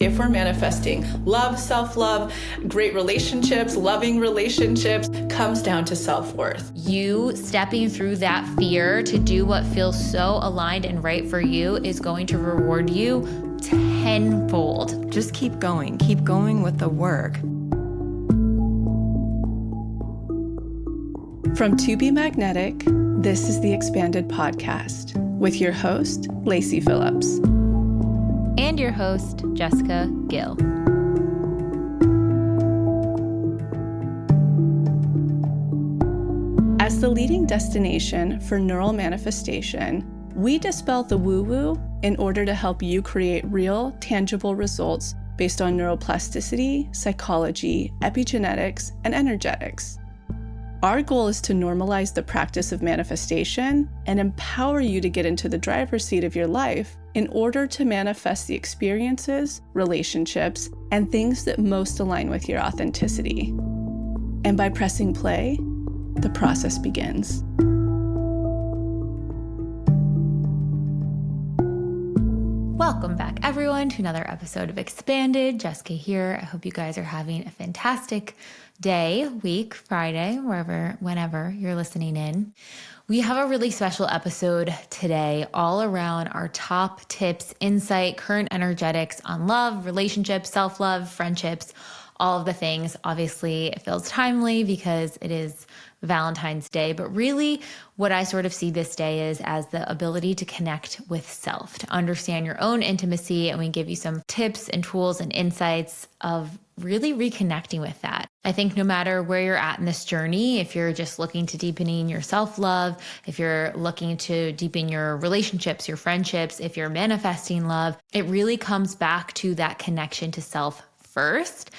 if we're manifesting love, self-love, great relationships, loving relationships, comes down to self-worth. You stepping through that fear to do what feels so aligned and right for you is going to reward you tenfold. Just keep going with the work. From To Be Magnetic, this is the Expanded Podcast with your host, Lacy Phillips. And your host, Jessica Gill. As the leading destination for neural manifestation, we dispel the woo-woo in order to help you create real, tangible results based on neuroplasticity, psychology, epigenetics, and energetics. Our goal is to normalize the practice of manifestation and empower you to get into the driver's seat of your life in order to manifest the experiences, relationships, and things that most align with your authenticity. And by pressing play, the process begins. Welcome back, everyone, to another episode of Expanded. Jessica here. I hope you guys are having a fantastic day, week, Friday, whenever you're listening in. We have a really special episode today all around our top tips, insight, current energetics on love, relationships, self-love, friendships, all of the things. Obviously, it feels timely because it is Valentine's Day, but really what I sort of see this day is as the ability to connect with self, to understand your own intimacy, and we give you some tips and tools and insights of really reconnecting with that. I think no matter where you're at in this journey, if you're just looking to deepening your self-love, if you're looking to deepen your relationships, your friendships, if you're manifesting love, it really comes back to that connection to self first,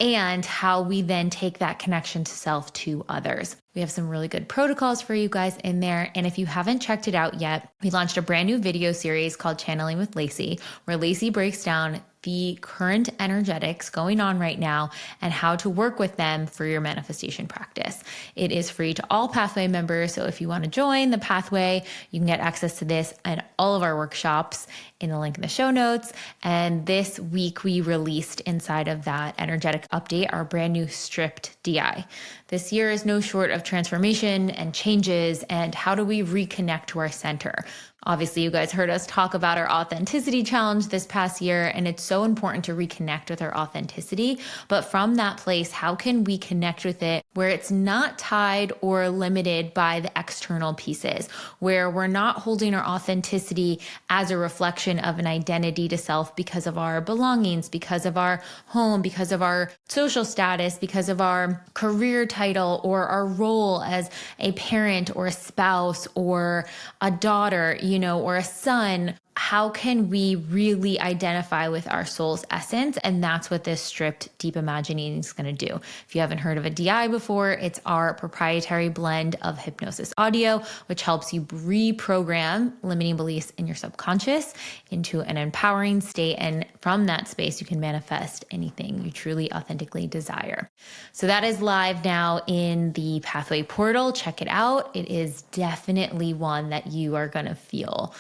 and how we then take that connection to self to others. We have some really good protocols for you guys in there. And if you haven't checked it out yet, we launched a brand new video series called Channeling with Lacy, where Lacy breaks down the current energetics going on right now and how to work with them for your manifestation practice. It is free to all Pathway members. So if you want to join the Pathway, you can get access to this and all of our workshops in the link in the show notes. And this week we released inside of that energetic update, our brand new stripped DI. This year is no short of transformation and changes, and how do we reconnect to our center? Obviously, you guys heard us talk about our authenticity challenge this past year, and it's so important to reconnect with our authenticity. But from that place, how can we connect with it where it's not tied or limited by the external pieces, where we're not holding our authenticity as a reflection of an identity to self because of our belongings, because of our home, because of our social status, because of our career title, or our role as a parent or a spouse or a daughter, or a son. How can we really identify with our soul's essence? And that's what this stripped deep imagining is going to do. If you haven't heard of a DI before, it's our proprietary blend of hypnosis audio, which helps you reprogram limiting beliefs in your subconscious into an empowering state. And from that space, you can manifest anything you truly authentically desire. So that is live now in the Pathway portal. Check it out. It is definitely one that you are going to feel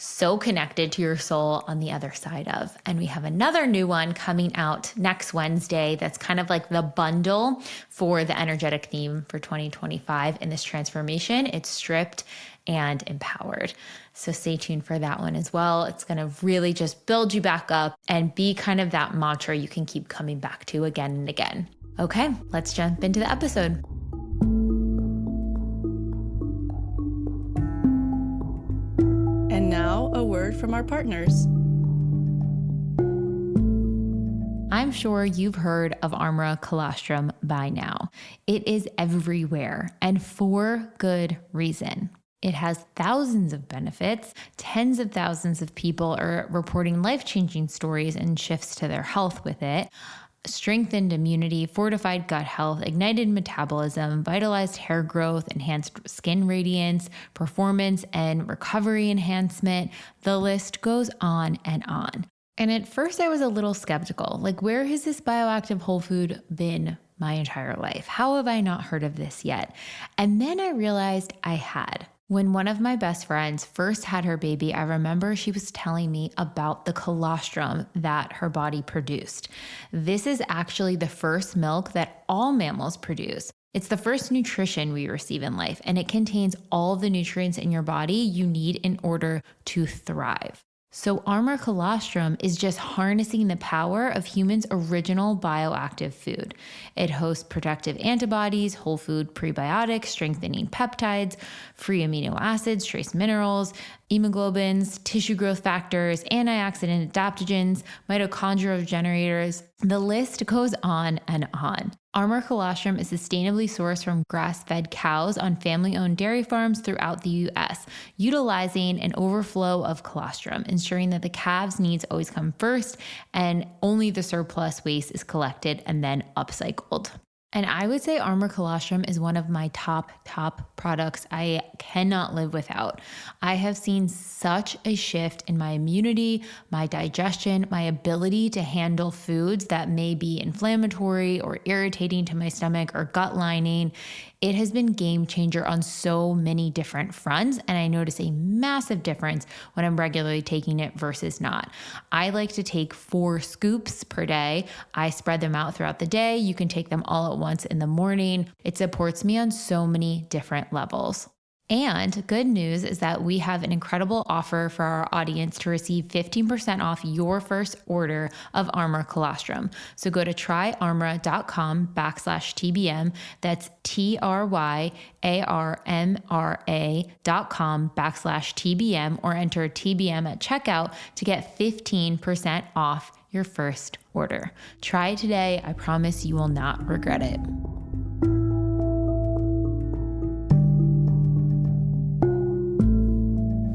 so connected to your soul on the other side of. And we have another new one coming out next Wednesday that's kind of like the bundle for the energetic theme for 2025 in this transformation. It's stripped and empowered. So stay tuned for that one as well. It's going to really just build you back up and be kind of that mantra you can keep coming back to again and again. Okay, let's jump into the episode. And now, a word from our partners. I'm sure you've heard of Armra colostrum by now. It is everywhere, and for good reason. It has thousands of benefits. Tens of thousands of people are reporting life-changing stories and shifts to their health with it. Strengthened immunity, fortified gut health, ignited metabolism, vitalized hair growth, enhanced skin radiance, performance and recovery enhancement. The list goes on and on. And at first I was a little skeptical, like, where has this bioactive whole food been my entire life? How have I not heard of this yet? And then I realized I had. When one of my best friends first had her baby, I remember she was telling me about the colostrum that her body produced. This is actually the first milk that all mammals produce. It's the first nutrition we receive in life, and it contains all the nutrients in your body you need in order to thrive. So Armor Colostrum is just harnessing the power of humans' original bioactive food. It hosts protective antibodies, whole food prebiotics, strengthening peptides, free amino acids, trace minerals, hemoglobins, tissue growth factors, antioxidant adaptogens, mitochondrial generators. The list goes on and on. Armor Colostrum is sustainably sourced from grass-fed cows on family-owned dairy farms throughout the U.S., utilizing an overflow of colostrum, ensuring that the calves' needs always come first and only the surplus waste is collected and then upcycled. And I would say Armor Colostrum is one of my top products I cannot live without. I have seen such a shift in my immunity, my digestion, my ability to handle foods that may be inflammatory or irritating to my stomach or gut lining. It has been game changer on so many different fronts, and I notice a massive difference when I'm regularly taking it versus not. I like to take 4 scoops per day. I spread them out throughout the day. You can take them all at once in the morning. It supports me on so many different levels. And good news is that we have an incredible offer for our audience to receive 15% off your first order of Armor Colostrum. So go to tryarmra.com/TBM. That's tryarmra.com/TBM, or enter TBM at checkout to get 15% off your first order. Try it today. I promise you will not regret it.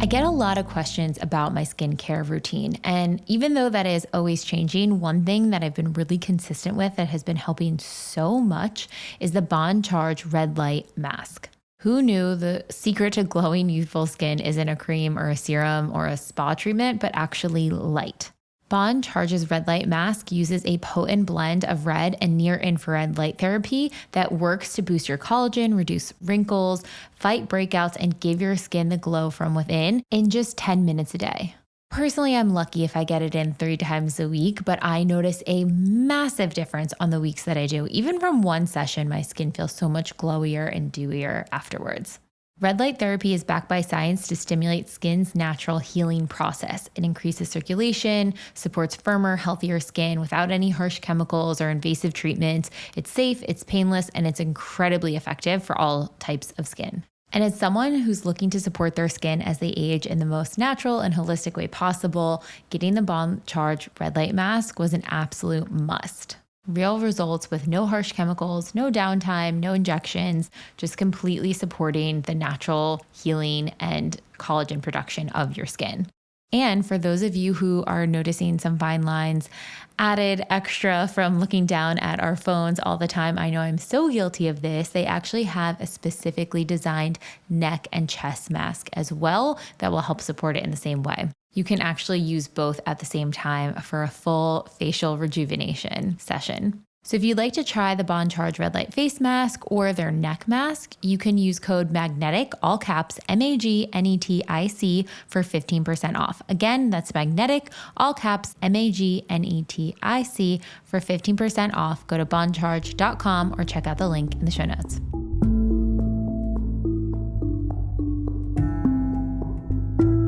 I get a lot of questions about my skincare routine. And even though that is always changing, one thing that I've been really consistent with that has been helping so much is the Bond Charge Red Light Mask. Who knew the secret to glowing youthful skin isn't a cream or a serum or a spa treatment, but actually light? Bond Charge's Red Light Mask uses a potent blend of red and near-infrared light therapy that works to boost your collagen, reduce wrinkles, fight breakouts, and give your skin the glow from within in just 10 minutes a day. Personally, I'm lucky if I get it in 3 times a week, but I notice a massive difference on the weeks that I do. Even from one session, my skin feels so much glowier and dewier afterwards. Red light therapy is backed by science to stimulate skin's natural healing process. It increases circulation, supports firmer, healthier skin without any harsh chemicals or invasive treatments. It's safe, it's painless, and it's incredibly effective for all types of skin. And as someone who's looking to support their skin as they age in the most natural and holistic way possible, getting the Bond Charge Red Light Mask was an absolute must. Real results with no harsh chemicals, no downtime, no injections, just completely supporting the natural healing and collagen production of your skin. And for those of you who are noticing some fine lines added extra from looking down at our phones all the time, I know I'm so guilty of this. They actually have a specifically designed neck and chest mask as well that will help support it in the same way. You can actually use both at the same time for a full facial rejuvenation session. So if you'd like to try the Bond Charge Red Light Face Mask or their neck mask, you can use code MAGNETIC, all caps, MAGNETIC, for 15% off. Again, that's MAGNETIC, all caps, MAGNETIC, for 15% off. Go to bondcharge.com or check out the link in the show notes.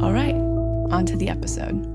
All right, on to the episode.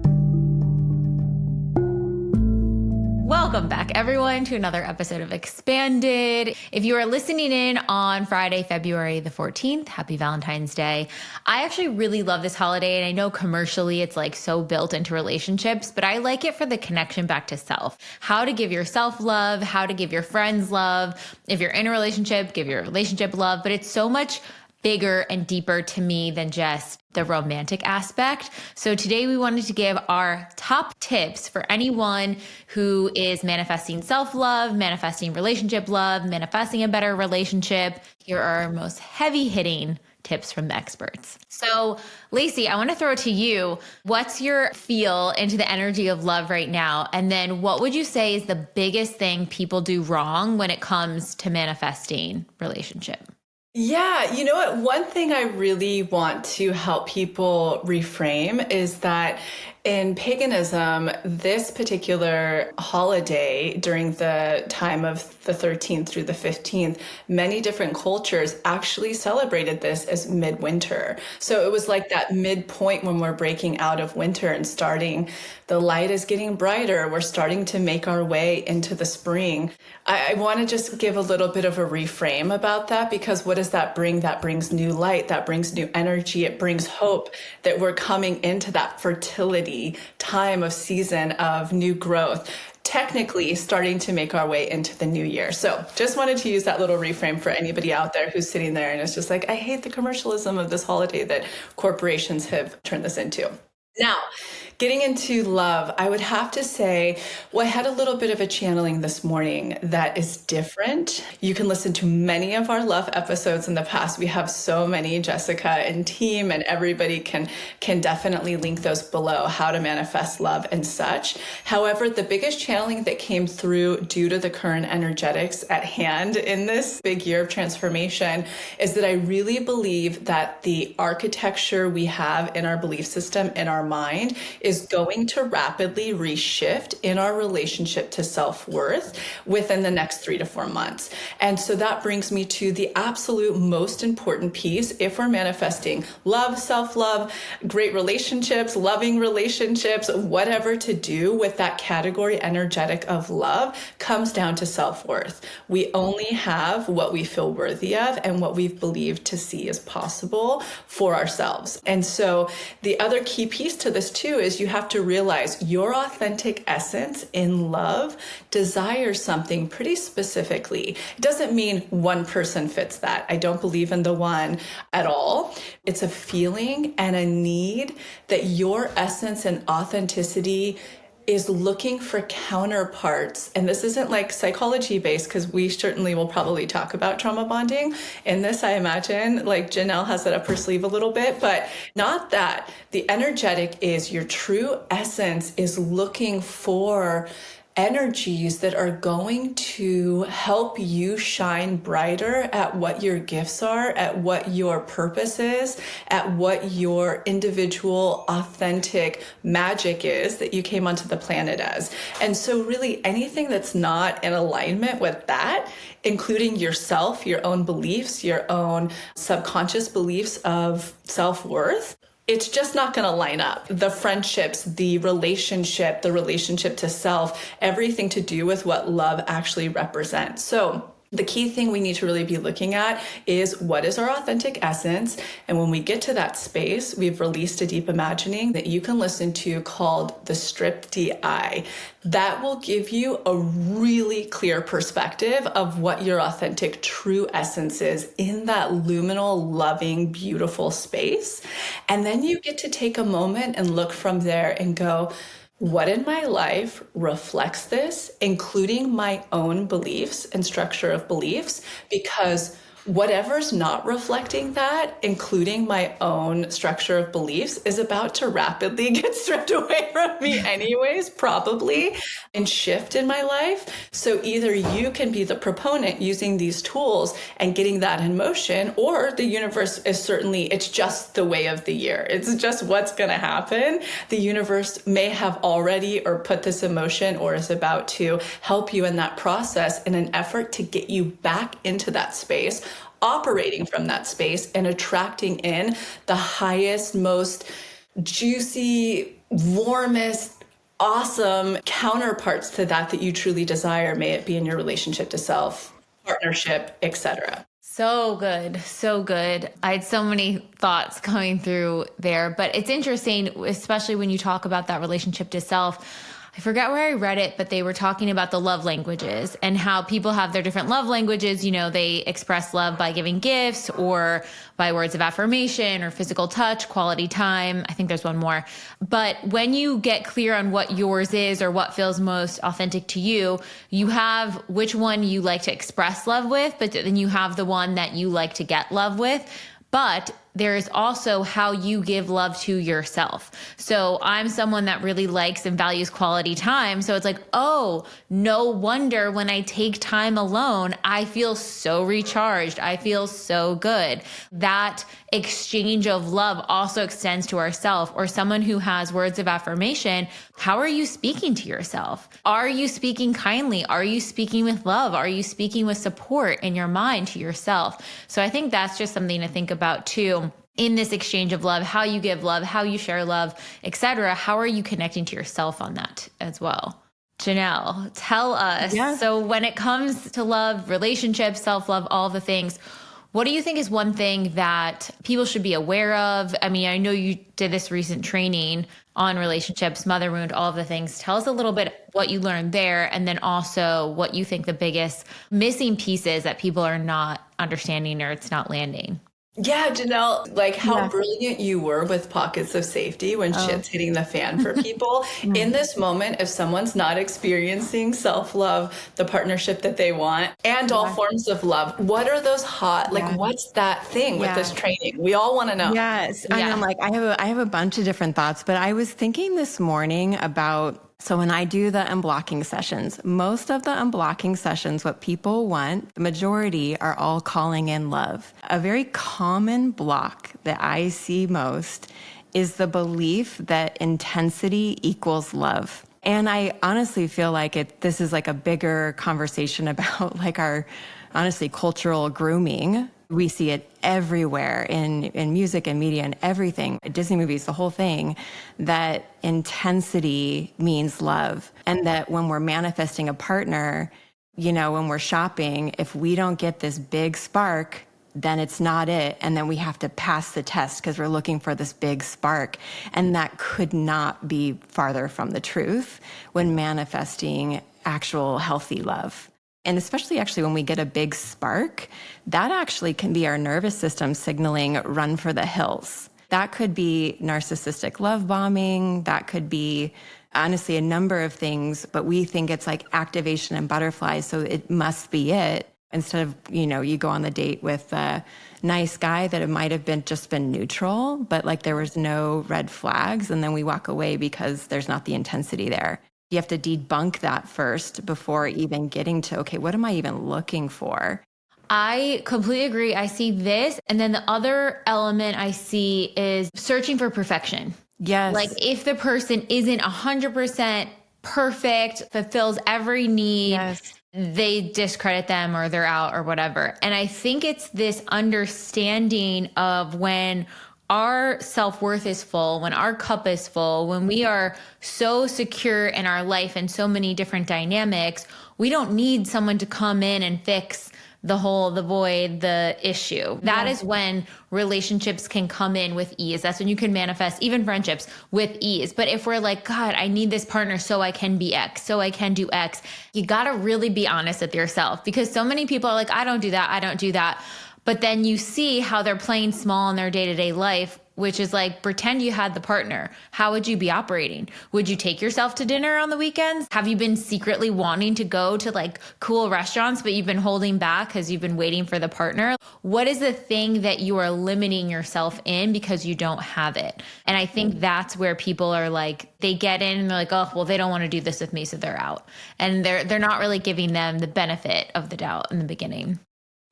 Welcome back, everyone, to another episode of Expanded. If you are listening in on Friday, February the 14th, happy Valentine's Day. I actually really love this holiday, and I know commercially it's like so built into relationships, but I like it for the connection back to self. How to give yourself love, how to give your friends love. If you're in a relationship, give your relationship love, but it's so much bigger and deeper to me than just the romantic aspect. So today we wanted to give our top tips for anyone who is manifesting self-love, manifesting relationship love, manifesting a better relationship. Here are our most heavy-hitting tips from the experts. So Lacy, I want to throw it to you. What's your feel into the energy of love right now? And then what would you say is the biggest thing people do wrong when it comes to manifesting relationship? Yeah, you know what? One thing I really want to help people reframe is that in paganism, this particular holiday during the time of the 13th through the 15th, many different cultures actually celebrated this as midwinter. So it was like that midpoint when we're breaking out of winter and starting, the light is getting brighter. We're starting to make our way into the spring. I want to just give a little bit of a reframe about that, because what does that bring? That brings new light, that brings new energy, it brings hope that we're coming into that fertility time of season of new growth, technically starting to make our way into the new year. So just wanted to use that little reframe for anybody out there who's sitting there and it's just like, I hate the commercialism of this holiday that corporations have turned this into. Now, getting into love, I would have to say, well, I had a little bit of a channeling this morning that is different. You can listen to many of our love episodes in the past. We have so many, Jessica and team, and everybody can definitely link those below, how to manifest love and such. However, the biggest channeling that came through due to the current energetics at hand in this big year of transformation is that I really believe that the architecture we have in our belief system, in our mind, is going to rapidly reshift in our relationship to self-worth within the next 3 to 4 months. And so that brings me to the absolute most important piece if we're manifesting love, self-love, great relationships, loving relationships, whatever to do with that category energetic of love comes down to self-worth. We only have what we feel worthy of and what we've believed to see as possible for ourselves. And so the other key piece to this too is you have to realize your authentic essence in love desires something pretty specifically. It doesn't mean one person fits that. I don't believe in the one at all. It's a feeling and a need that your essence and authenticity is looking for counterparts. And this isn't like psychology based, because we certainly will probably talk about trauma bonding in this, I imagine. Like Janelle has that up her sleeve a little bit, but not that. The energetic is your true essence is looking for energies that are going to help you shine brighter at what your gifts are, at what your purpose is, at what your individual authentic magic is that you came onto the planet as. And so really anything that's not in alignment with that, including yourself, your own beliefs, your own subconscious beliefs of self-worth, it's just not going to line up. The friendships, the relationship to self, everything to do with what love actually represents. So the key thing we need to really be looking at is what is our authentic essence? And when we get to that space, we've released a deep imagining that you can listen to called the Strip DI. That will give you a really clear perspective of what your authentic true essence is in that luminal, loving, beautiful space. And then you get to take a moment and look from there and go, what in my life reflects this, including my own beliefs and structure of beliefs? Because whatever's not reflecting that, including my own structure of beliefs, is about to rapidly get stripped away from me anyways, probably, and shift in my life. So either you can be the proponent using these tools and getting that in motion, or the universe is certainly, it's just the way of the year. It's just what's going to happen. The universe may have already or put this in motion or is about to help you in that process in an effort to get you back into that space, operating from that space and attracting in the highest, most juicy, warmest, awesome counterparts to that you truly desire. May it be in your relationship to self, partnership, etc. So good. So good. I had so many thoughts coming through there, but it's interesting, especially when you talk about that relationship to self. I forgot where I read it, but they were talking about the love languages and how people have their different love languages. You know, they express love by giving gifts or by words of affirmation or physical touch, quality time. I think there's one more. But when you get clear on what yours is or what feels most authentic to you, you have which one you like to express love with, but then you have the one that you like to get love with. But there is also how you give love to yourself. So I'm someone that really likes and values quality time. So it's like, oh, no wonder when I take time alone, I feel so recharged. I feel so good. That exchange of love also extends to ourselves. Or someone who has words of affirmation. How are you speaking to yourself? Are you speaking kindly? Are you speaking with love? Are you speaking with support in your mind to yourself? So I think that's just something to think about too. In this exchange of love, how you give love, how you share love, etc. How are you connecting to yourself on that as well? Janelle, tell us. Yeah. So when it comes to love, relationships, self-love, all the things, what do you think is one thing that people should be aware of? I mean, I know you did this recent training on relationships, mother wound, all of the things. Tell us a little bit what you learned there, and then also what you think the biggest missing pieces that people are not understanding or it's not landing. Yeah, Janelle, like how brilliant you were with pockets of safety when shit's hitting the fan for people. In this moment, if someone's not experiencing self-love, the partnership that they want, and all forms of love, what are those hot, like what's that thing with this training? We all want to know. Yes. And I'm like, I have a bunch of different thoughts, but I was thinking this morning about, so when I do the unblocking sessions, most of the unblocking sessions, what people want, the majority are all calling in love. A very common block that I see most is the belief that intensity equals love. And I honestly feel like this is like a bigger conversation about like our, honestly, cultural grooming. We see it everywhere in music and media and everything, Disney movies, the whole thing, that intensity means love. And that when we're manifesting a partner, when we're shopping, if we don't get this big spark, then it's not it. And then we have to pass the test because we're looking for this big spark. And that could not be farther from the truth when manifesting actual healthy love. And especially actually when we get a big spark, that actually can be our nervous system signaling run for the hills. That could be narcissistic love bombing. That could be honestly a number of things, but we think it's like activation and butterflies. So it must be it. Instead of, you go on the date with a nice guy that it might have just been neutral, but like there was no red flags. And then we walk away because there's not the intensity there. You have to debunk that first before even getting to, okay, what am I even looking for? I completely agree. I see this. And then the other element I see is searching for perfection. Yes. Like if the person isn't 100% perfect, fulfills every need, they discredit them or they're out or whatever. And I think it's this understanding of when our self-worth is full, when our cup is full, when we are so secure in our life and so many different dynamics, we don't need someone to come in and fix the hole, the void, the issue. That is when relationships can come in with ease. That's when you can manifest even friendships with ease. But if we're like, God, I need this partner so I can be X, so I can do X, you got to really be honest with yourself, because so many people are like, I don't do that. I don't do that. But then you see how they're playing small in their day-to-day life, which is like, pretend you had the partner. How would you be operating? Would you take yourself to dinner on the weekends? Have you been secretly wanting to go to like cool restaurants, but you've been holding back because you've been waiting for the partner? What is the thing that you are limiting yourself in because you don't have it? And I think that's where people are like, they get in and they're like, oh, well, they don't want to do this with me, so they're out. And they're not really giving them the benefit of the doubt in the beginning.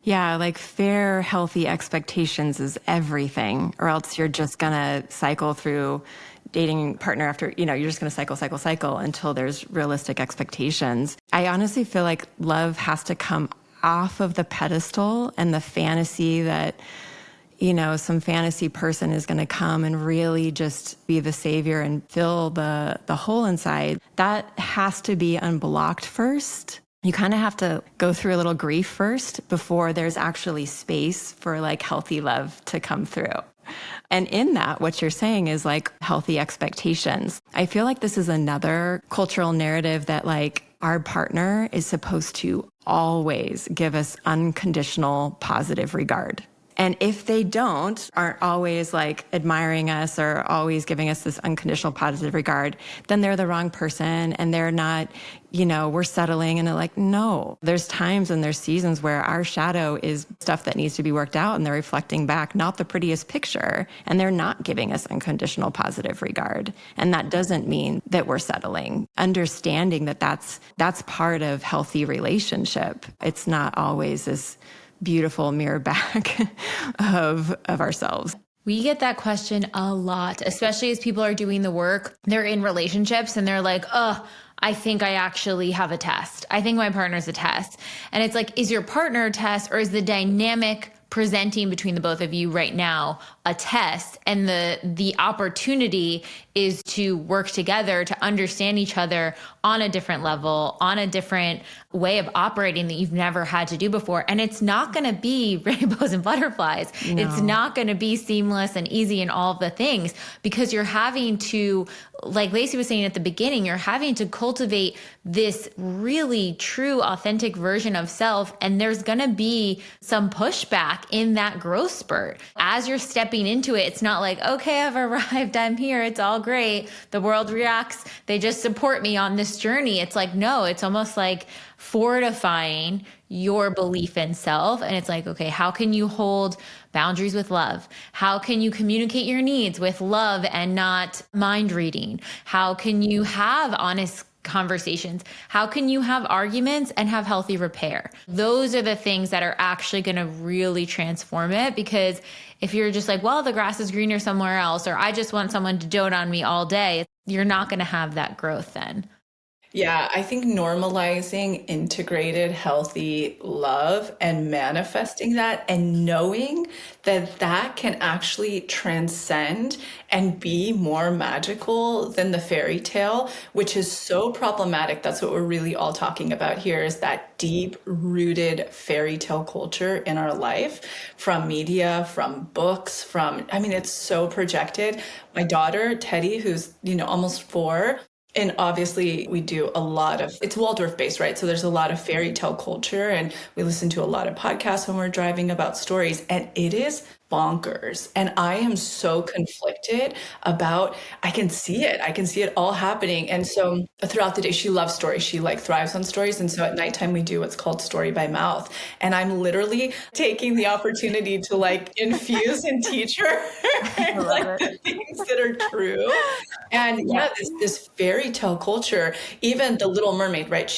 Yeah, like fair, healthy expectations is everything, or else you're just going to cycle through dating partner after, you're just going to cycle until there's realistic expectations. I honestly feel like love has to come off of the pedestal and the fantasy that, some fantasy person is going to come and really just be the savior and fill the hole inside. That has to be unblocked first. You kind of have to go through a little grief first before there's actually space for like healthy love to come through. And in that, what you're saying is like healthy expectations. I feel like this is another cultural narrative that like our partner is supposed to always give us unconditional positive regard. And if they aren't always like admiring us or always giving us this unconditional positive regard, then they're the wrong person and they're not, we're settling. And they're like, no, there's times and there's seasons where our shadow is stuff that needs to be worked out and they're reflecting back, not the prettiest picture. And they're not giving us unconditional positive regard. And that doesn't mean that we're settling. Understanding that that's part of healthy relationship. It's not always this beautiful mirror back of ourselves. We get that question a lot, especially as people are doing the work. They're in relationships and they're like, oh, I think I actually have a test. I think my partner's a test. And it's like, is your partner a test, or is the dynamic presenting between the both of you right now a test? And the opportunity is to work together to understand each other on a different level, on a different way of operating that you've never had to do before. And it's not going to be rainbows and butterflies. No. It's not going to be seamless and easy and all of the things, because you're having to, like Lacy was saying at the beginning, you're having to cultivate this really true, authentic version of self. And there's going to be some pushback in that growth spurt. As you're stepping into it, it's not like, okay, I've arrived, I'm here, it's all great. The world reacts, they just support me on this journey. It's like, no, it's almost like fortifying your belief in self. And it's like, okay, how can you hold boundaries with love? How can you communicate your needs with love and not mind reading? How can you have honest conversations? How can you have arguments and have healthy repair? Those are the things that are actually going to really transform it. Because if you're just like, well, the grass is greener somewhere else, or I just want someone to dote on me all day, you're not going to have that growth then. Yeah, I think normalizing integrated, healthy love and manifesting that and knowing that that can actually transcend and be more magical than the fairy tale, which is so problematic. That's what we're really all talking about here, is that deep rooted fairy tale culture in our life, from media, from books, it's so projected. My daughter, Teddy, who's, almost 4, and obviously we do a lot of, it's Waldorf based, right? So there's a lot of fairy tale culture, and we listen to a lot of podcasts when we're driving about stories, and it is bonkers. And I am so conflicted about, I can see it all happening. And so throughout the day, she loves stories. She thrives on stories. And so at nighttime, we do what's called story by mouth. And I'm literally taking the opportunity to infuse and teach her the things that are true. And this fairy tale culture, even The Little Mermaid, right?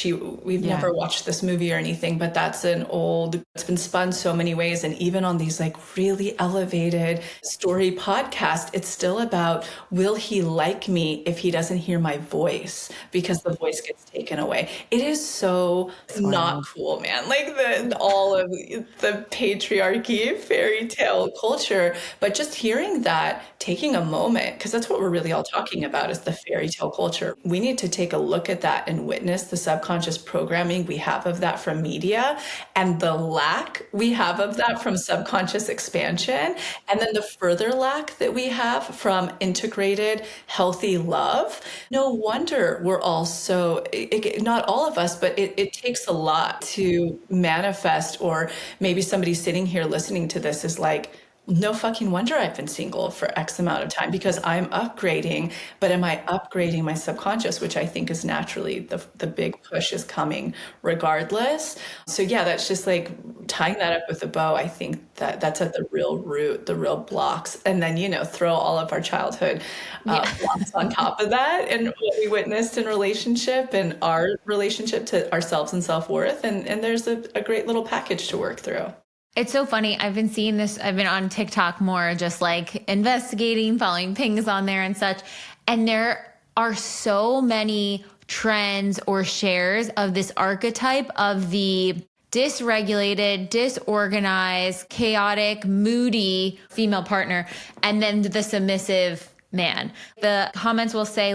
We've never watched this movie or anything, but it's been spun so many ways. And even on these really elevated story podcast, it's still about, will he like me if he doesn't hear my voice because the voice gets taken away? It is so not cool, man. All of the patriarchy, fairy tale culture, but just hearing that, taking a moment, because that's what we're really all talking about, is the fairy tale culture. We need to take a look at that and witness the subconscious programming we have of that from media, and the lack we have of that from subconscious expansion. And then the further lack that we have from integrated, healthy love. No wonder we're all not all of us, but it takes a lot to manifest. Or maybe somebody sitting here listening to this is like, no fucking wonder I've been single for X amount of time, because I'm upgrading. But am I upgrading my subconscious, which I think is naturally the big push is coming regardless. So that's just tying that up with a bow. I think that's at the real root, the real blocks. And then, throw all of our childhood blocks on top of that, and what we witnessed in relationship and our relationship to ourselves and self-worth. And there's a great little package to work through. It's so funny. I've been seeing this. I've been on TikTok more, just investigating, following pings on there and such. And there are so many trends or shares of this archetype of the dysregulated, disorganized, chaotic, moody female partner, and then the submissive man. The comments will say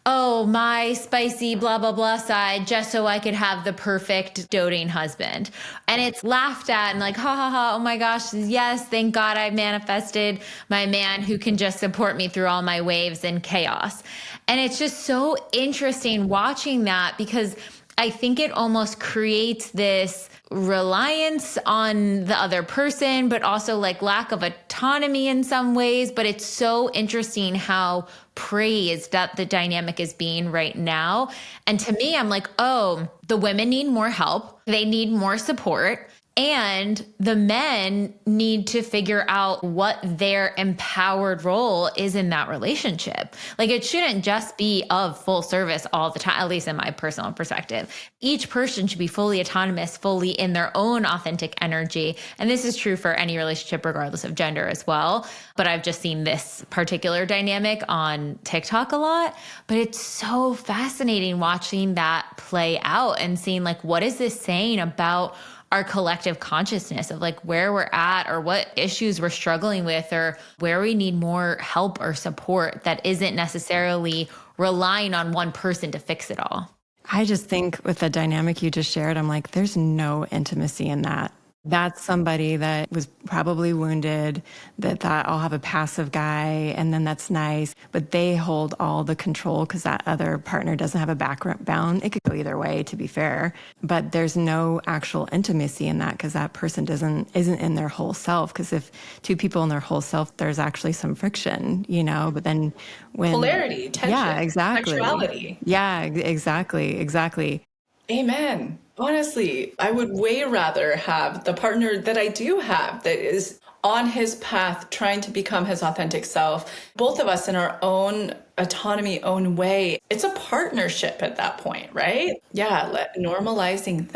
oh, my spicy blah, blah, blah side, just so I could have the perfect doting husband. And it's laughed at and ha, ha, ha. Oh my gosh. Yes. Thank God I manifested my man who can just support me through all my waves and chaos. And it's just so interesting watching that, because I think it almost creates this reliance on the other person, but also like lack of autonomy in some ways. But it's so interesting how praised that the dynamic is being right now. And to me, I'm like, oh, the women need more help. They need more support. And the men need to figure out what their empowered role is in that relationship. Like it shouldn't just be of full service all the time, at least in my personal perspective. Each person should be fully autonomous, fully in their own authentic energy. And this is true for any relationship, regardless of gender as well. But I've just seen this particular dynamic on TikTok a lot. But it's so fascinating watching that play out and seeing like, what is this saying about our collective consciousness of like where we're at or what issues we're struggling with or where we need more help or support that isn't necessarily relying on one person to fix it all. I just think with the dynamic you just shared, I'm like, there's no intimacy in that. That's somebody that was probably wounded, that thought, I'll have a passive guy, and then that's nice. But they hold all the control because that other partner doesn't have a background. It could go either way, to be fair. But there's no actual intimacy in that because that person isn't in their whole self. Because if two people in their whole self, there's actually some friction, But then when Polarity, tension, yeah, exactly, sexuality. Yeah, exactly. Amen. Honestly, I would way rather have the partner that I do have that is on his path trying to become his authentic self, both of us in our own autonomy, own way. It's a partnership at that point, right? Yeah, normalizing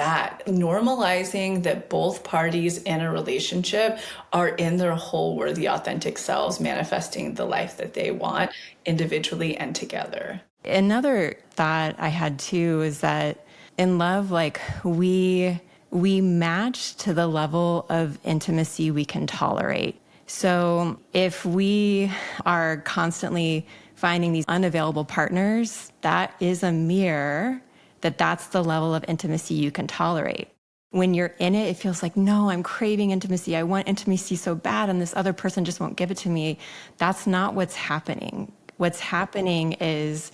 that both parties in a relationship are in their whole worthy, authentic selves, manifesting the life that they want individually and together. Another thought I had too is that in love, like we match to the level of intimacy we can tolerate. So if we are constantly finding these unavailable partners, that is a mirror that's the level of intimacy you can tolerate. When you're in it, it feels like, no, I'm craving intimacy. I want intimacy so bad, and this other person just won't give it to me. That's not what's happening. What's happening is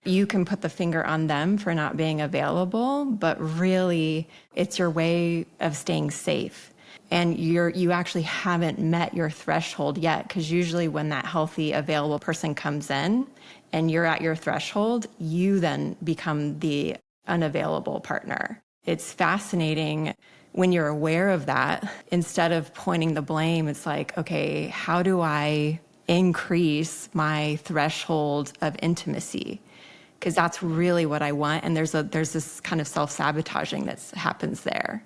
you can put the finger on them for not being available, but really it's your way of staying safe. And you actually haven't met your threshold yet, because usually when that healthy, available person comes in and you're at your threshold, you then become the unavailable partner. It's fascinating when you're aware of that. Instead of pointing the blame, it's like, okay, how do I increase my threshold of intimacy? Because that's really what I want. And there's this kind of self-sabotaging that happens there.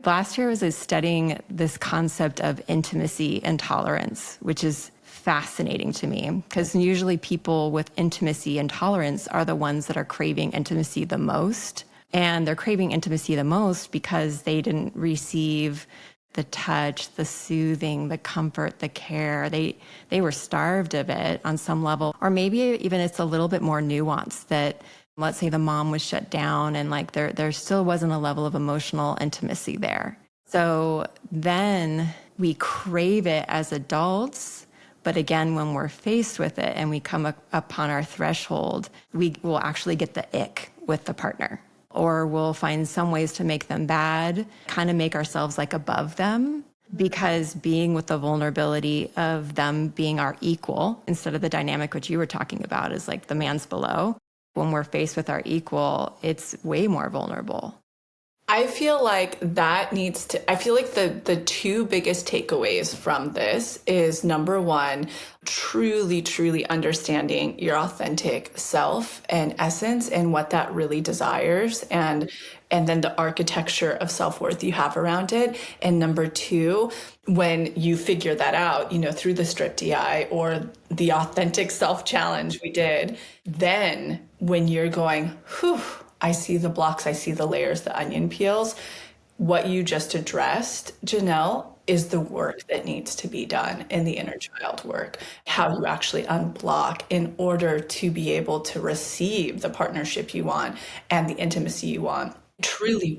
Last year I was studying this concept of intimacy and tolerance, which is fascinating to me, because usually people with intimacy and tolerance are the ones that are craving intimacy the most. And they're craving intimacy the most because they didn't receive the touch, the soothing, the comfort, the care. They were starved of it on some level. Or maybe even it's a little bit more nuanced that, let's say the mom was shut down and like there still wasn't a level of emotional intimacy there. So then we crave it as adults. But again, when we're faced with it and we come upon our threshold, we will actually get the ick with the partner. Or we'll find some ways to make them bad, kind of make ourselves like above them, because being with the vulnerability of them being our equal, instead of the dynamic which you were talking about is like the man's below. When we're faced with our equal, it's way more vulnerable. I feel like I feel like the two biggest takeaways from this is, number one, truly, truly understanding your authentic self and essence and what that really desires, and then the architecture of self-worth you have around it. And number two, when you figure that out, through the Strip DI or the authentic self challenge we did, then when you're going, whew, I see the blocks, I see the layers, the onion peels. What you just addressed, Janelle, is the work that needs to be done in the inner child work. How you actually unblock in order to be able to receive the partnership you want and the intimacy you want, truly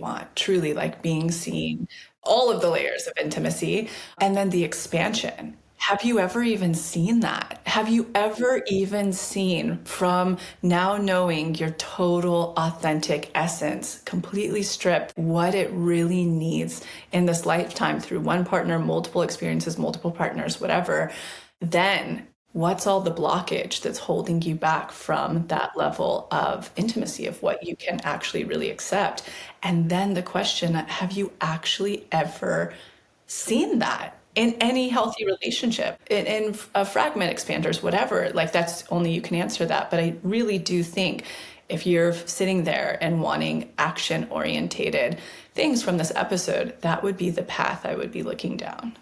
like being seen, all of the layers of intimacy, and then the expansion. Have you ever even seen that? Have you ever even seen, from now knowing your total authentic essence, completely stripped, what it really needs in this lifetime through one partner, multiple experiences, multiple partners, whatever, then what's all the blockage that's holding you back from that level of intimacy, of what you can actually really accept? And then the question, have you actually ever seen that in any healthy relationship, in fragment expanders, whatever? Like, that's only you can answer that. But I really do think if you're sitting there and wanting action orientated things from this episode, that would be the path I would be looking down.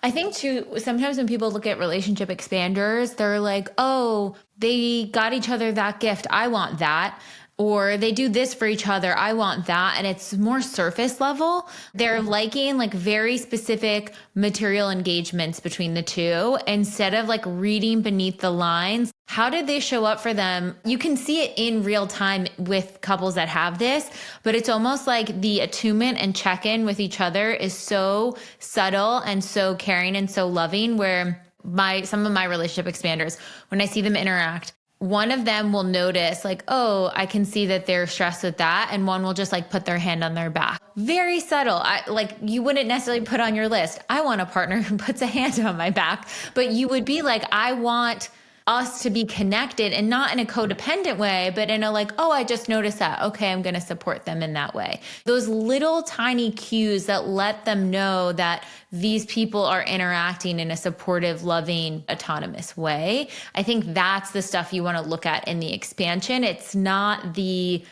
I think too, sometimes when people look at relationship expanders, they're like, oh, they got each other that gift, I want that. Or they do this for each other, I want that. And it's more surface level. They're liking like very specific material engagements between the two, instead of like reading beneath the lines. How did they show up for them? You can see it in real time with couples that have this, but it's almost like the attunement and check-in with each other is so subtle and so caring and so loving, where some of my relationship expanders, when I see them interact, one of them will notice like, oh, I can see that they're stressed with that. And one will just like put their hand on their back. Very subtle. Like you wouldn't necessarily put on your list, I want a partner who puts a hand on my back, but you would be like, I want us to be connected, and not in a codependent way, but in a like, oh, I just noticed that. Okay, I'm going to support them in that way. Those little tiny cues that let them know that these people are interacting in a supportive, loving, autonomous way. I think that's the stuff you want to look at in the expansion. It's not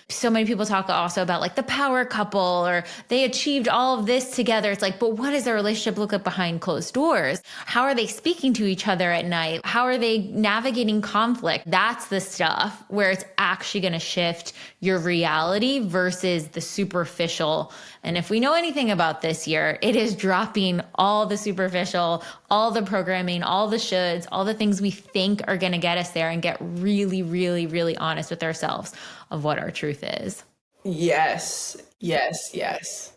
so many people talk also about like the power couple, or they achieved all of this together. It's like, but what does their relationship look like behind closed doors? How are they speaking to each other at night? How are they navigating conflict? That's the stuff where it's actually going to shift your reality versus the superficial. And if we know anything about this year, it is dropping all the superficial, all the programming, all the shoulds, all the things we think are going to get us there, and get really, really, really honest with ourselves of what our truth is. Yes, yes, yes.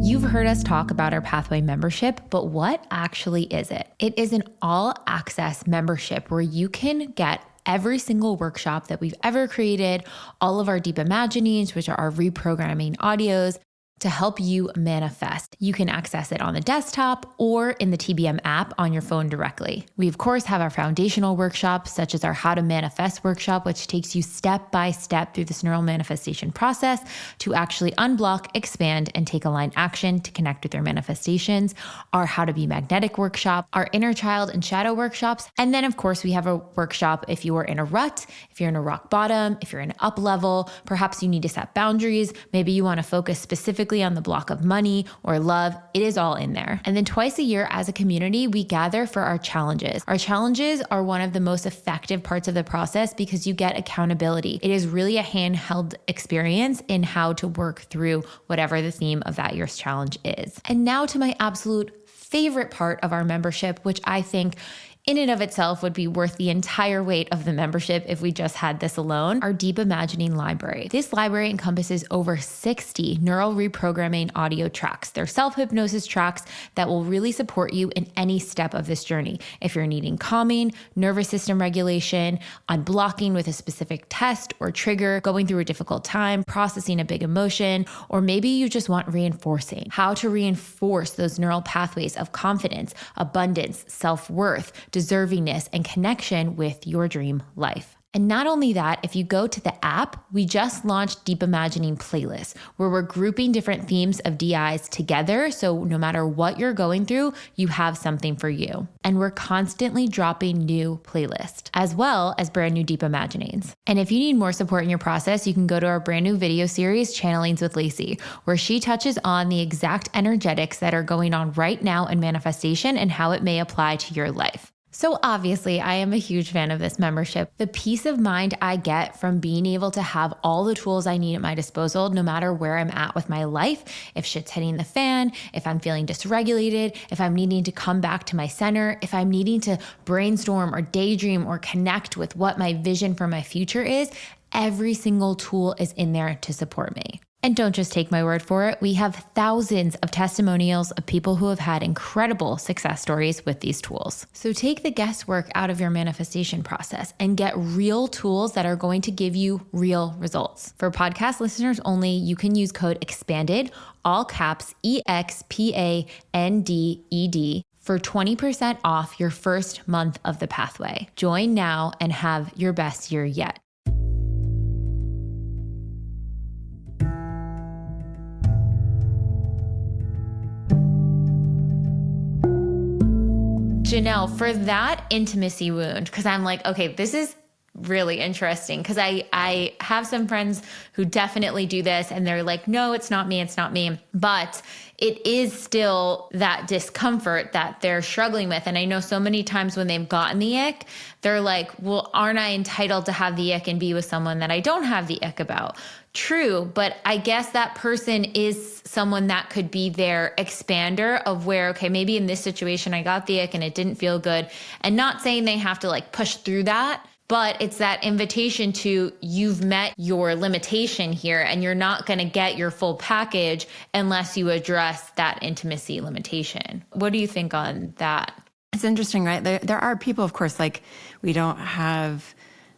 You've heard us talk about our Pathway membership, but what actually is it? It is an all-access membership where you can get every single workshop that we've ever created, all of our deep imaginings, which are our reprogramming audios, to help you manifest. You can access it on the desktop or in the TBM app on your phone directly. We, of course, have our foundational workshops, such as our How to Manifest workshop, which takes you step by step through this neural manifestation process to actually unblock, expand, and take aligned action to connect with your manifestations. Our How to Be Magnetic workshop, our Inner Child and Shadow workshops. And then, of course, we have a workshop if you are in a rut, if you're in a rock bottom, if you're in an up level, perhaps you need to set boundaries. Maybe you want to focus specifically on the block of money or love. It is all in there. And then twice a year as a community, we gather for our challenges. Our challenges are one of the most effective parts of the process because you get accountability. It is really a handheld experience in how to work through whatever the theme of that year's challenge is. And now to my absolute favorite part of our membership, which I think in and of itself would be worth the entire weight of the membership if we just had this alone, our Deep Imagining library. This library encompasses over 60 neural reprogramming audio tracks. They're self-hypnosis tracks that will really support you in any step of this journey. If you're needing calming, nervous system regulation, unblocking with a specific test or trigger, going through a difficult time, processing a big emotion, or maybe you just want reinforcing, how to reinforce those neural pathways of confidence, abundance, self-worth, deservingness, and connection with your dream life. And not only that, if you go to the app, we just launched Deep Imagining playlists, where we're grouping different themes of DIs together. So no matter what you're going through, you have something for you. And we're constantly dropping new playlists, as well as brand new Deep Imaginings. And if you need more support in your process, you can go to our brand new video series, Channelings with Lacy, where she touches on the exact energetics that are going on right now in manifestation and how it may apply to your life. So obviously, I am a huge fan of this membership. The peace of mind I get from being able to have all the tools I need at my disposal, no matter where I'm at with my life, if shit's hitting the fan, if I'm feeling dysregulated, if I'm needing to come back to my center, if I'm needing to brainstorm or daydream or connect with what my vision for my future is, Every single tool is in there to support me. And don't just take my word for it. We have thousands of testimonials of people who have had incredible success stories with these tools. So take the guesswork out of your manifestation process and get real tools that are going to give you real results. For podcast listeners only, you can use code EXPANDED, all caps EXPANDED, for 20% off your first month of the pathway. Join now and have your best year yet. Janelle, for that intimacy wound, because I'm like, okay, this is really interesting, because I have some friends who definitely do this and they're like, no, it's not me, it's not me. But it is still that discomfort that they're struggling with. And I know so many times when they've gotten the ick, they're like, well, aren't I entitled to have the ick and be with someone that I don't have the ick about? True, but I guess that person is someone that could be their expander of where, okay, maybe in this situation I got the ick and it didn't feel good. And not saying they have to like push through that, but it's that invitation to, you've met your limitation here and you're not going to get your full package unless you address that intimacy limitation. What do you think on that? It's interesting, right? There are people, of course, like we don't have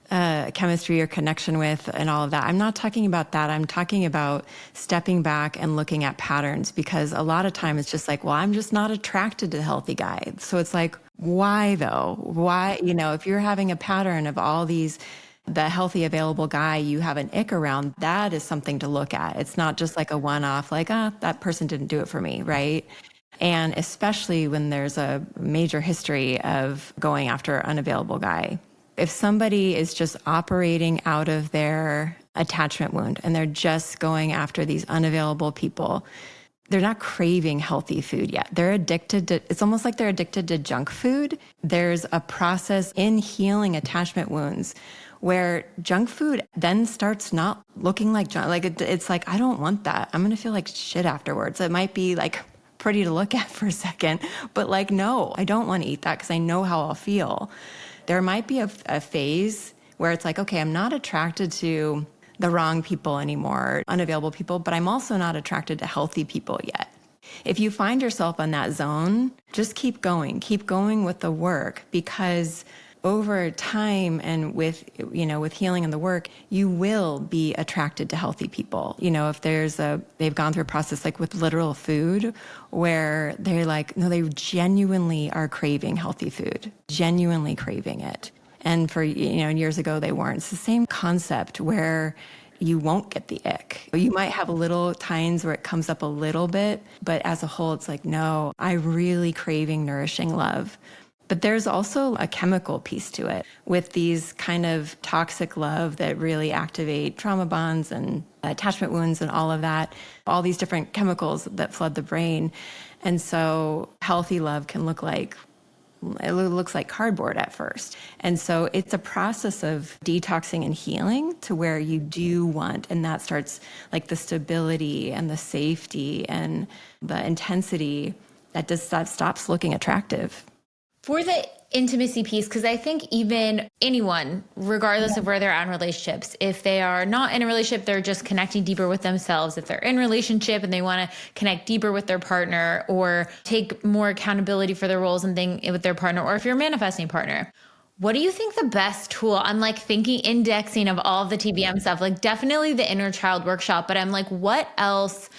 chemistry or connection with and all of that. I'm not talking about that. I'm talking about stepping back and looking at patterns, because a lot of time it's just like, well, I'm just not attracted to healthy guys. So it's like, why though? Why, if you're having a pattern of all these, the healthy available guy you have an ick around, that is something to look at. It's not just like a one-off, like, that person didn't do it for me, right? And especially when there's a major history of going after an unavailable guy. If somebody is just operating out of their attachment wound and they're just going after these unavailable people, they're not craving healthy food yet. They're addicted to, it's almost like they're addicted to junk food. There's a process in healing attachment wounds where junk food then starts not looking like junk. Like it's like, I don't want that. I'm going to feel like shit afterwards. It might be like pretty to look at for a second, but like, no, I don't want to eat that because I know how I'll feel. There might be a phase where it's like, okay, I'm not attracted to the wrong people anymore, unavailable people, but I'm also not attracted to healthy people yet. If you find yourself in that zone, just keep going with the work, because over time and with healing and the work, you will be attracted to healthy people. If they've gone through a process like with literal food where they're like, no, they genuinely are craving healthy food, genuinely craving it. And for, years ago, they weren't. It's the same concept where you won't get the ick. You might have a little times where it comes up a little bit, but as a whole, it's like, no, I'm really craving nourishing love. But there's also a chemical piece to it with these kind of toxic love that really activate trauma bonds and attachment wounds and all of that, all these different chemicals that flood the brain. And so healthy love can look like, it looks like cardboard at first. And so it's a process of detoxing and healing to where you do want, and that starts like the stability and the safety and the intensity that stops looking attractive. For the intimacy piece, because I think even anyone, regardless of where they're at in relationships, if they are not in a relationship, they're just connecting deeper with themselves. If they're in a relationship and they want to connect deeper with their partner or take more accountability for their roles and things with their partner, or if you're a manifesting partner, what do you think the best tool? I'm like thinking indexing of all of the TBM stuff, like definitely the inner child workshop, but I'm like, what else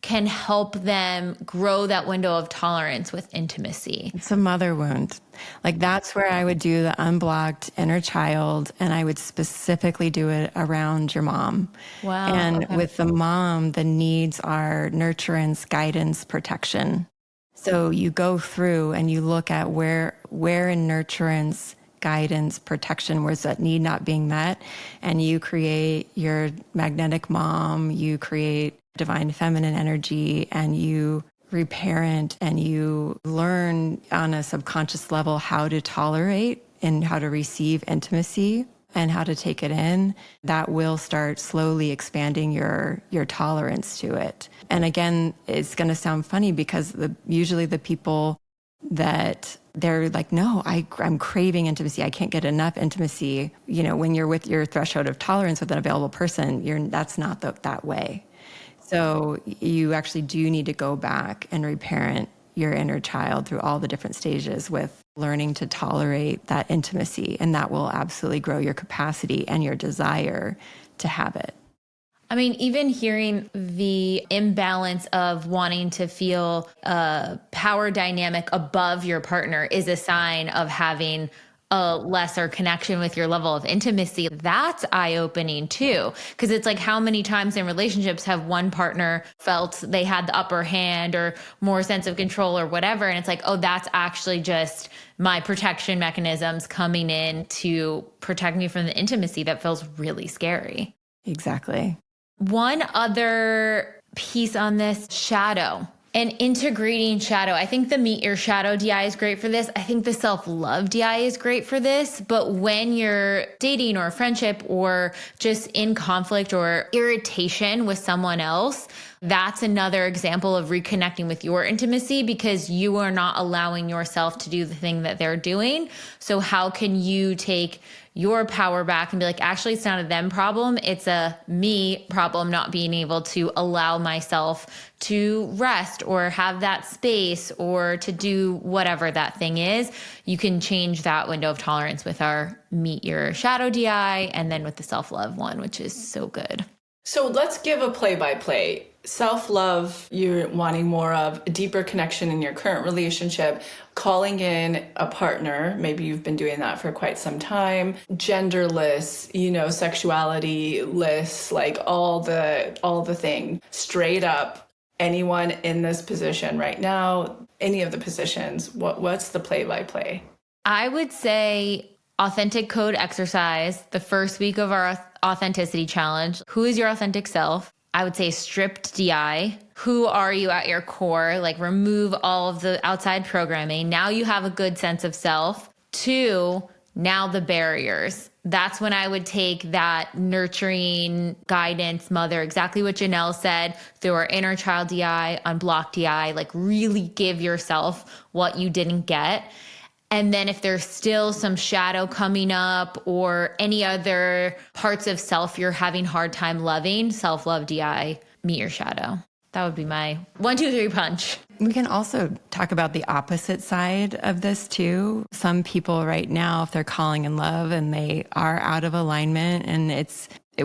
can help them grow that window of tolerance with intimacy? It's a mother wound. Like that's where I would do the unblocked inner child, and I would specifically do it around your mom. Wow. And okay. with the mom, the needs are nurturance, guidance, protection. So you go through and you look at where in nurturance, guidance, protection, where's that need not being met, and you create your magnetic mom, you create divine feminine energy, and you reparent and you learn on a subconscious level how to tolerate and how to receive intimacy and how to take it in. That will start slowly expanding your tolerance to it. And again, it's going to sound funny because usually the people that they're like, no, I'm craving intimacy. I can't get enough intimacy. You know, when you're with your threshold of tolerance with an available person, that's not that way. So you actually do need to go back and reparent your inner child through all the different stages with learning to tolerate that intimacy. And that will absolutely grow your capacity and your desire to have it. I mean, even hearing the imbalance of wanting to feel a power dynamic above your partner is a sign of having a lesser connection with your level of intimacy. That's eye-opening too. Because it's like, how many times in relationships have one partner felt they had the upper hand or more sense of control or whatever? And it's like, oh, that's actually just my protection mechanisms coming in to protect me from the intimacy that feels really scary. Exactly. One other piece on this, shadow. And integrating shadow. I think the Meet Your Shadow DI is great for this. I think the self-love DI is great for this. But when you're dating or a friendship or just in conflict or irritation with someone else, that's another example of reconnecting with your intimacy because you are not allowing yourself to do the thing that they're doing. So how can you take your power back and be like, actually, it's not a them problem. It's a me problem, not being able to allow myself to rest or have that space or to do whatever that thing is. You can change that window of tolerance with our Meet Your Shadow DI and then with the self-love one, which is so good. So let's give a play-by-play. Self-love, you're wanting more of a deeper connection in your current relationship, calling in a partner, maybe you've been doing that for quite some time, genderless, sexuality-less, like all the thing, straight up, anyone in this position right now, any of the positions, what's the play-by-play? I would say authentic code exercise, the first week of our authenticity challenge. Who is your authentic self? I would say stripped DI. Who are you at your core? Like remove all of the outside programming. Now you have a good sense of self. 2, now the barriers. That's when I would take that nurturing guidance mother, exactly what Janelle said, through our inner child DI, unblock DI, like really give yourself what you didn't get. And then if there's still some shadow coming up or any other parts of self you're having hard time loving, self-love DI, Meet Your Shadow. That would be my 1, 2, 3 punch. We can also talk about the opposite side of this too. Some people right now, if they're calling in love and they are out of alignment, and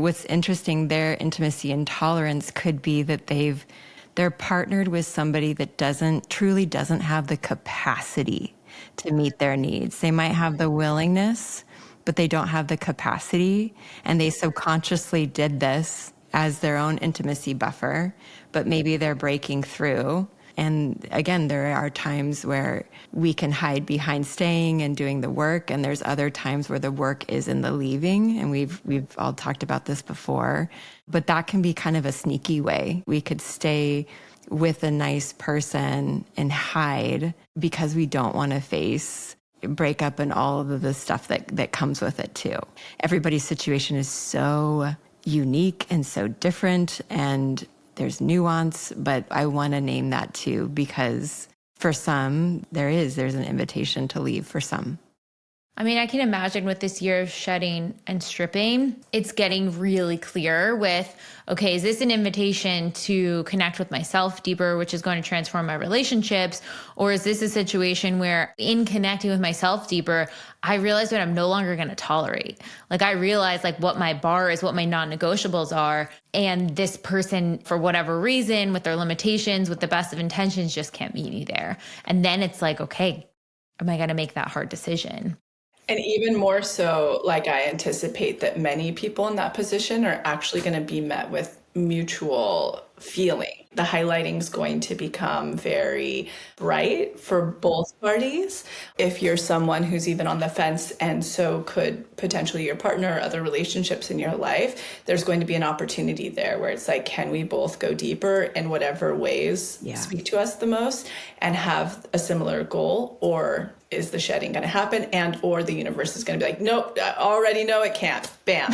what's interesting, their intimacy and tolerance could be that they're partnered with somebody that truly doesn't have the capacity to meet their needs. They might have the willingness, but they don't have the capacity. And they subconsciously did this as their own intimacy buffer, but maybe they're breaking through. And again, there are times where we can hide behind staying and doing the work. And there's other times where the work is in the leaving. And we've all talked about this before, but that can be kind of a sneaky way. We could stay with a nice person and hide because we don't want to face breakup and all of the stuff that comes with it too. Everybody's situation is so unique and so different, and there's nuance, but I want to name that too, because for some, there's an invitation to leave for some. I mean, I can imagine with this year of shedding and stripping, it's getting really clear with, okay, is this an invitation to connect with myself deeper, which is going to transform my relationships? Or is this a situation where in connecting with myself deeper, I realize what I'm no longer going to tolerate? Like I realize like what my bar is, what my non-negotiables are. And this person, for whatever reason, with their limitations, with the best of intentions, just can't meet me there. And then it's like, okay, am I going to make that hard decision? And even more so, like I anticipate that many people in that position are actually going to be met with mutual feeling. The highlighting is going to become very bright for both parties. If you're someone who's even on the fence, and so could potentially your partner or other relationships in your life, there's going to be an opportunity there where it's like, can we both go deeper in whatever ways speak to us the most and have a similar goal? Or is the shedding going to happen, and or the universe is going to be like, nope, I already know it can't. Bam.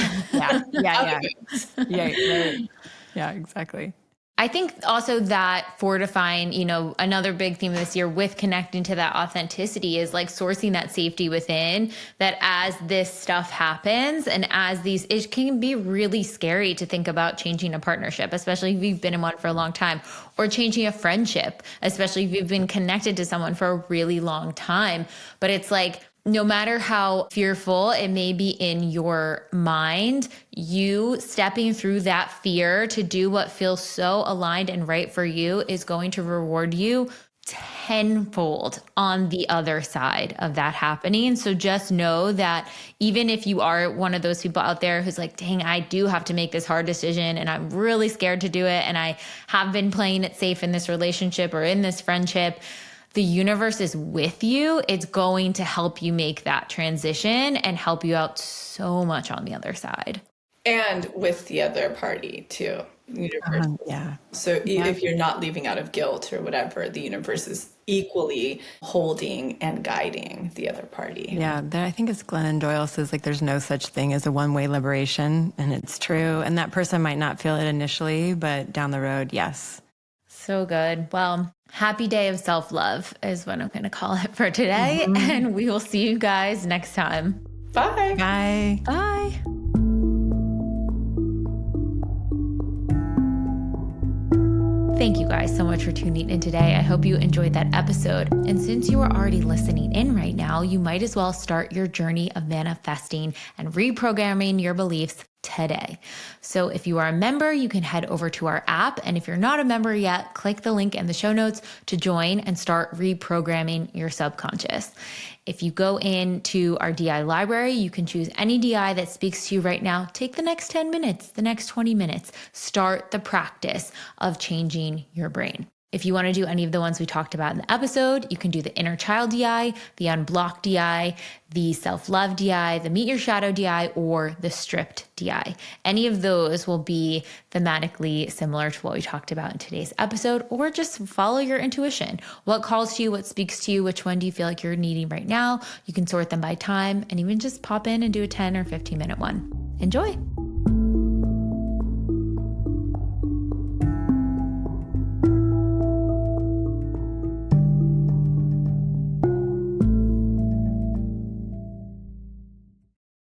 Yeah, exactly. I think also that fortifying, another big theme this year with connecting to that authenticity is like sourcing that safety within, that as this stuff happens and it can be really scary to think about changing a partnership, especially if you've been in one for a long time, or changing a friendship, especially if you've been connected to someone for a really long time. But it's like, no matter how fearful it may be in your mind, you stepping through that fear to do what feels so aligned and right for you is going to reward you tenfold on the other side of that happening. So just know that even if you are one of those people out there who's like, dang, I do have to make this hard decision and I'm really scared to do it, and I have been playing it safe in this relationship or in this friendship, the universe is with you. It's going to help you make that transition and help you out so much on the other side. And with the other party too. Universe. Yeah. So if you're not leaving out of guilt or whatever, the universe is equally holding and guiding the other party. Yeah, I think as Glennon Doyle says, like, there's no such thing as a one-way liberation, and it's true. And that person might not feel it initially, but down the road, yes. So good. Well, happy day of self-love is what I'm going to call it for today. And we will see you guys next time. Bye. Bye. Bye. Thank you guys so much for tuning in today. I hope you enjoyed that episode. And since you are already listening in right now, you might as well start your journey of manifesting and reprogramming your beliefs today. So if you are a member, you can head over to our app. And if you're not a member yet, click the link in the show notes to join and start reprogramming your subconscious. If you go into our DI library, you can choose any DI that speaks to you right now. Take the next 10 minutes, the next 20 minutes. Start the practice of changing your brain. If you want to do any of the ones we talked about in the episode, you can do the inner child DI, the unblocked DI, the self-love DI, the meet your shadow DI, or the stripped DI. Any of those will be thematically similar to what we talked about in today's episode, or just follow your intuition. What calls to you, what speaks to you, which one do you feel like you're needing right now? You can sort them by time and even just pop in and do a 10 or 15 minute one. Enjoy.